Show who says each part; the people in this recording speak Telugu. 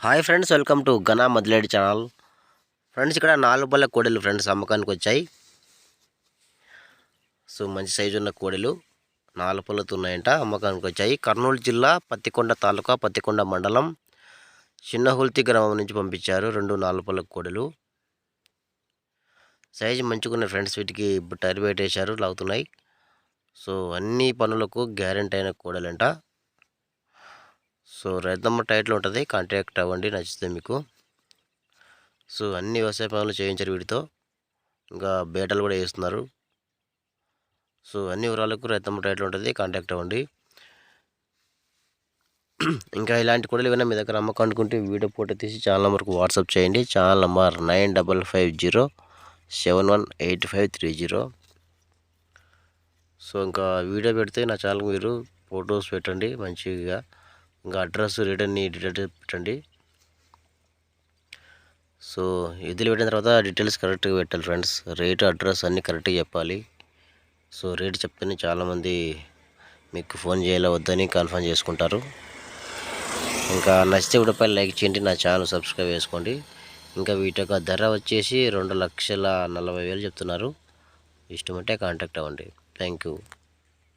Speaker 1: హాయ్ ఫ్రెండ్స్, వెల్కమ్ టు ఘనా మదిలేడి ఛానల్. ఫ్రెండ్స్, ఇక్కడ 4 పళ్ళ కోడెలు ఫ్రెండ్స్ అమ్మకానికి వచ్చాయి. సో మంచి సైజు ఉన్న కోడెలు 4 పళ్ళతో ఉన్నాయంట, అమ్మకానికి వచ్చాయి. కర్నూలు జిల్లా పత్తికొండ తాలూకా, పత్తికొండ మండలం, చిన్నహుల్తి గ్రామం నుంచి పంపించారు. 2 4 పళ్ళ కోడెలు సైజు మంచిగా ఉన్నాయి ఫ్రెండ్స్. వీటికి టైర్ పెట్టేశారు, లాగుతున్నాయి. సో అన్ని పనులకు గ్యారెంటీ అయిన కోడలంట. సో రైతమ్మ టైట్లో ఉంటుంది, కాంటాక్ట్ అవ్వండి నచ్చితే మీకు. సో అన్ని వ్యవసాయ పనులు చేయించారు వీటితో, ఇంకా బేటలు కూడా వేస్తున్నారు. సో అన్ని వివరాలకు రైతమ్మ టైట్లో ఉంటుంది, కాంటాక్ట్ అవ్వండి. ఇంకా ఇలాంటి కూడా ఏమైనా మీ దగ్గర అమ్మకం అనుకుంటే వీడియో ఫోటో తీసి ఛానల్ నెంబర్కి వాట్సాప్ చేయండి. Channel number 9550718530. సో ఇంకా వీడియో పెడితే నా ఛానల్కి మీరు ఫొటోస్ పెట్టండి మంచిగా. ఇంకా అడ్రస్ రిటర్న్ డీటెయిల్స్ పెట్టండి. సో ఎద్దులు పెట్టిన తర్వాత డీటెయిల్స్ కరెక్ట్గా పెట్టాలి ఫ్రెండ్స్. రేటు అడ్రస్ అన్నీ కరెక్ట్గా చెప్పాలి. సో రేటు చెప్తేనే చాలామంది మీకు ఫోన్ చేయాలా వద్దని కన్ఫర్మ్ చేసుకుంటారు. ఇంకా నచ్చితే వీడియోపై లైక్ చేయండి, నా ఛానల్ సబ్స్క్రైబ్ చేసుకోండి. ఇంకా వీటి యొక్క ధర వచ్చేసి 2,40,000 చెప్తున్నారు. ఇష్టమంటే కాంటాక్ట్ అవ్వండి. Thank you.